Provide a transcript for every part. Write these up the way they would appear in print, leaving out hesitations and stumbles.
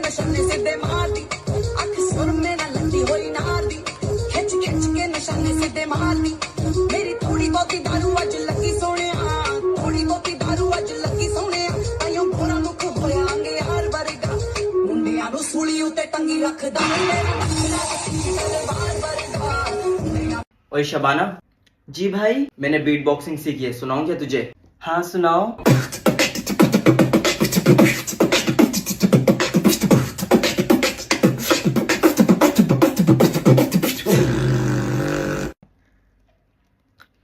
निशाने सीधे मार दी अख सुर में न लगी हुई नार दी खिंच खिंच के निशाने सीधे मार दी मेरी थोड़ी बहुती दारू अज लगी सोने थोड़ी बहुती दारू अज लगी सोने ताइयों बुरा दुख होया अंगे यार वरगा मुंडियां नु सूली उते टंगी रखदा मेरा नखरा तलवार वरगा। ओए शबाना जी भाई, मैंने बीट बॉक्सिंग सीखी है, सुनाऊं क्या तुझे? हाँ सुनाओ।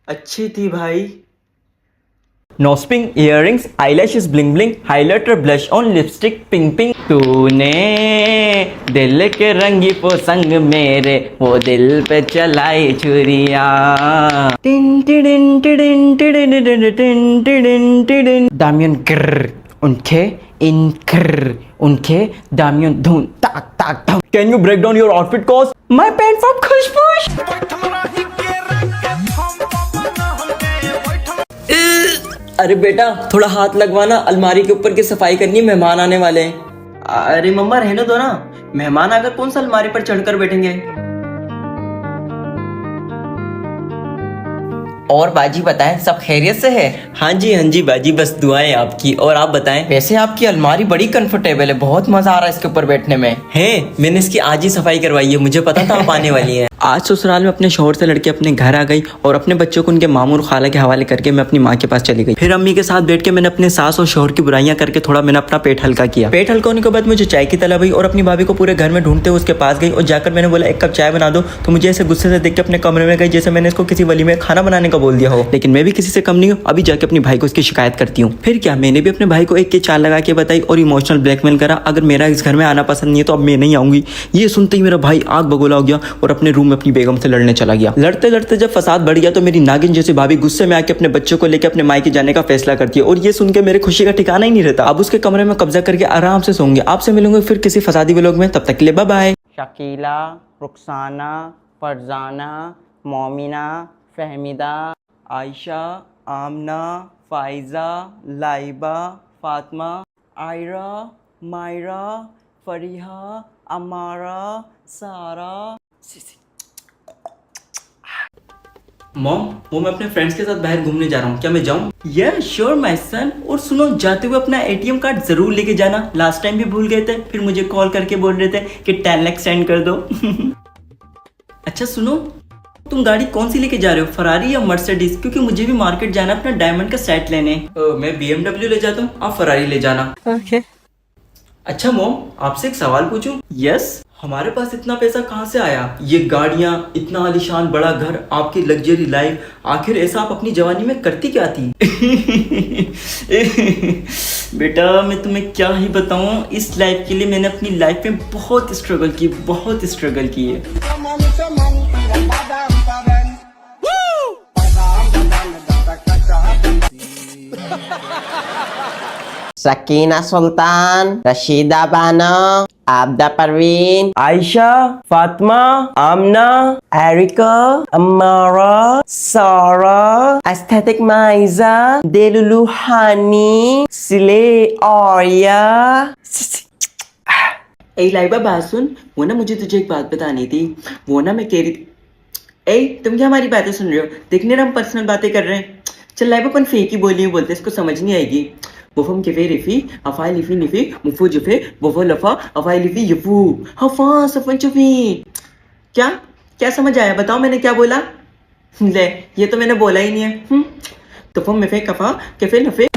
अच्छी थी भाई। Nose pin, earrings, eyelashes bling bling, highlighter, blush on, lipstick pink pink. तूने दिल के रंगी पोसंग मेरे वो दिल पे चलाई छुरिया। टिन टिडिन टिडिन टिडिन टिडिन टिडिन टिडिन। दामियन कर उनके इन कर उनके दामियन धुन ताक ताक ताक। Can you break down your outfit cost? My pant from खुशबुश। अरे बेटा थोड़ा हाथ लगवाना, अलमारी के ऊपर की सफाई करनी है, मेहमान आने वाले हैं। अरे मम्मा रहने दो ना, मेहमान आकर कौन सा अलमारी पर चढ़कर बैठेंगे। और बाजी बताएं सब खैरियत से है? हाँ जी बाजी, बस दुआएं आपकी। और आप बताएं, वैसे आपकी अलमारी बड़ी कंफर्टेबल है, बहुत मजा आ रहा है इसके ऊपर बैठने में। है मैंने इसकी आज ही सफाई करवाई है, मुझे पता था आप आने वाली हैं। आज ससुराल में अपने शौहर से लड़के अपने घर आ गई और अपने बच्चों को उनके मामू और खाला के हवाले करके मैं अपनी माँ के पास चली गई। फिर अम्मी के साथ बैठ के मैंने अपने सास और शौहर की बुराइयां करके थोड़ा मैंने अपना पेट हल्का किया। पेट हल्का होने के बाद मुझे चाय की तलब हुई और अपनी भाभी को पूरे घर में ढूंढते हुए उसके पास गई और जाकर मैंने बोला एक कप चाय बना दो, तो मुझे ऐसे गुस्से से देख के अपने कमरे में गई जैसे मैंने इसको किसी वली में खाना बनाने का बोल दिया हो। लेकिन मैं भी किसी से कम नहीं हूँ, अभी जाके अपने भाई को इसकी शिकायत करती हूँ। फिर क्या, मैंने भी अपने भाई को एक के चाल लगा के बताई और इमोशनल ब्लैकमेल करा, अगर मेरा इस घर में आना पसंद नहीं है तो अब मैं नहीं आऊंगी। ये सुनते ही मेरा भाई आग बगोला हो गया और अपने रूम में अपनी बेगम से लड़ने चला गया। लड़ते लड़ते जब फसाद बढ़ गया तो मेरी नागिन जैसी भाभी गुस्से में आके अपने बच्चों को लेकर अपने मायके जाने का फैसला करती है और ये सुन के मेरे खुशी का ठिकाना ही नहीं रहता। अब उसके कमरे में कब्जा करके आराम से सोंगे। आपसे मिलूंगे फिर किसी फसादी व्लॉग में, तब तक के लिए बाय बाय। शकीला, रुखसाना, फरजाना, मोमिना, फहमीदा, आयशा, आमना, फाइजा, लाइबा, फातिमा, आयरा, मायरा, फरीहा, अमारा, सारा। मॉम, वो मैं अपने फ्रेंड्स के साथ बाहर घूमने जा रहा हूँ, क्या मैं जाऊँ? Yeah, sure my son। और सुनो, जाते हुए अपना ATM कार्ड जरूर लेके जाना, लास्ट टाइम भी भूल गए थे, फिर मुझे कॉल करके बोल रहे थे कि 10 लाख सेंड कर दो। अच्छा सुनो, तुम गाड़ी कौन सी लेके जा रहे हो, फरारी या मर्सिडीज? क्योंकि मुझे भी मार्केट जाना अपना डायमंड का सेट लेने। मैं BMW ले जाता हूँ, आप फरारी ले जाना। ओके। अच्छा मॉम, आपसे एक सवाल पूछूं? यस। हमारे पास इतना पैसा कहाँ से आया? ये गाड़ियाँ, इतना आलीशान बड़ा घर, आपकी लग्जरी लाइफ, आखिर ऐसा आप अपनी जवानी में करती क्या थी? बेटा मैं तुम्हें क्या ही बताऊं, इस लाइफ के लिए मैंने अपनी लाइफ में बहुत स्ट्रगल की है। सकीना सुल्तान, रशीदा बानो, आबदा परवीन, आयशा, फातिमा, आमना, एरिका, अमारा, सारा, एस्थेटिक माइजा, देलुलु हानी, सिले आर्या। ए लाइबा बात सुन, वो ना मुझे तुझे एक बात बतानी थी। वो ना मैं कह रही थी, ए तुम क्या हमारी बातें सुन रहे हो? देखने ना हम पर्सनल बातें कर रहे हैं। चल लाइबा अपन फेक ही बोली बोलते, इसको समझ नहीं आएगी। वफम केफे रिफी अफाई लिफी निफी मुफू जुफे वफो लफा अफाई लिफी यफू हफा सफन चुफी। क्या क्या समझ आया? बताओ मैंने क्या बोला? ले ये तो मैंने बोला ही नहीं है। तो फम में फे कफा केफे लफे।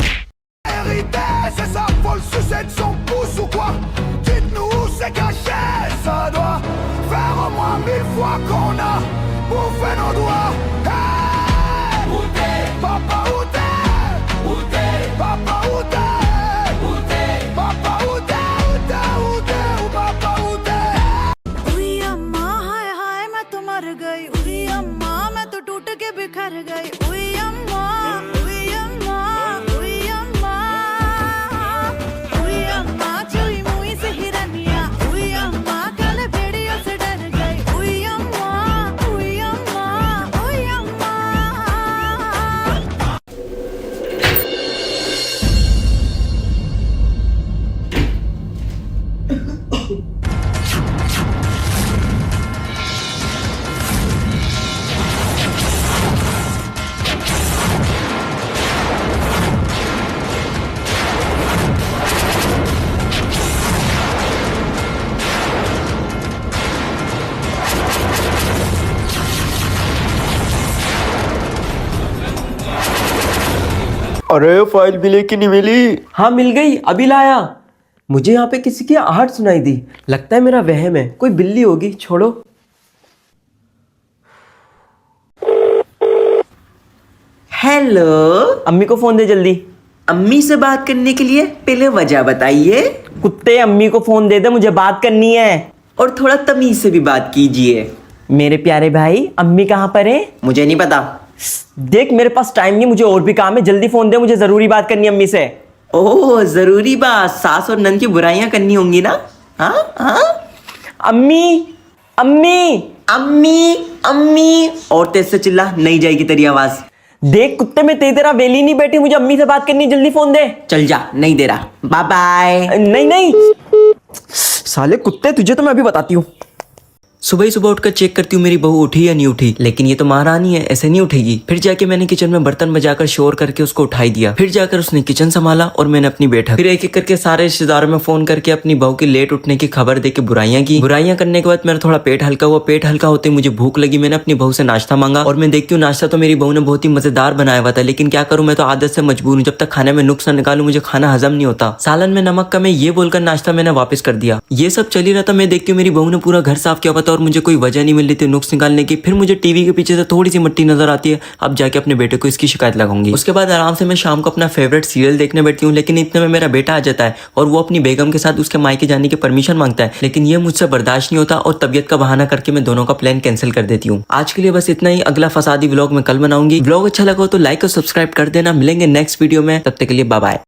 अरे फाइल मिली कि नहीं मिली? हाँ मिल गई, अभी लाया। मुझे यहाँ पे किसी की आहट सुनाई दी, लगता है मेरा वहम है, कोई बिल्ली होगी, छोड़ो। हेलो, अम्मी को फोन दे जल्दी। अम्मी से बात करने के लिए पहले वजह बताइए। कुत्ते, अम्मी को फोन दे दे, मुझे बात करनी है। और थोड़ा तमीज से भी बात कीजिए। मेरे प्यारे भाई, अम्मी कहाँ पर है? मुझे नहीं पता। देख मेरे पास टाइम नहीं, मुझे और भी काम है, जल्दी फोन दे, मुझे जरूरी बात करनी है अम्मी से। ओह जरूरी बात, सास और नंद की बुराइयां करनी होंगी ना? हाँ हाँ। अम्मी, अम्मी, अम्मी अम्मी, और तेज से चिल्ला, नहीं जाएगी तेरी आवाज। देख कुत्ते, मैं तेरा वेली नहीं बैठी, मुझे अम्मी से बात करनी है, जल्दी फोन दे। चल जा, नहीं दे रहा, बाय बाय। नहीं नहीं, साले कुत्ते, तुझे तो मैं अभी बताती हूँ। सुबह ही सुबह उठकर चेक करती हूँ मेरी बहू उठी या नहीं उठी, लेकिन ये तो महारानी है, ऐसे नहीं उठेगी। फिर जाके मैंने किचन में बर्तन बजाकर शोर करके उसको उठाई दिया। फिर जाकर उसने किचन संभाला और मैंने अपनी बैठक। फिर एक एक करके सारे रिश्तेदारों में फोन करके अपनी बहू की लेट उठने की खबर देके बुराइयां की। बुराइयां करने के बाद मेरा थोड़ा पेट हल्का हुआ। पेट हल्का होते मुझे भूख लगी, मैंने अपनी बहू से नाश्ता मांगा और मैं देखती हूँ नाश्ता तो मेरी बहू ने बहुत ही मजेदार बनाया हुआ था, लेकिन क्या करूँ, मैं तो आदत से मजबूर हूँ, जब तक खाने में नुक्स न निकालूं मुझे खाना हजम नहीं होता। सालन में नमक कम है ये बोलकर नाश्ता मैंने वापस कर दिया। ये सब चल ही रहा था, मैं देखती हूँ मेरी बहू ने पूरा घर साफ किया हुआ था और मुझे कोई वजह नहीं मिल रही थी नुक्स निकालने की। फिर मुझे टीवी के पीछे से थोड़ी सी मिट्टी नजर आती है, अब जाके अपने बेटे को इसकी शिकायत लगाऊंगी। उसके बाद आराम से मैं शाम को अपना फेवरेट सीरियल देखने बैठती हूँ, लेकिन इतने में मेरा बेटा आ जाता है और वो अपनी बेगम के साथ उसके मायके जाने की परमिशन मांगता है, लेकिन ये मुझसे बर्दाश्त नहीं होता और तबियत का बहाना करके मैं दोनों का प्लान कैंसिल कर देती हूँ। आज के लिए बस इतना ही, अगला फसादी व्लॉग मैं कल बनाऊंगी। व्लॉग अच्छा लगा हो तो लाइक और सब्सक्राइब कर देना। मिलेंगे नेक्स्ट वीडियो में, तब तक के लिए बाय बाय।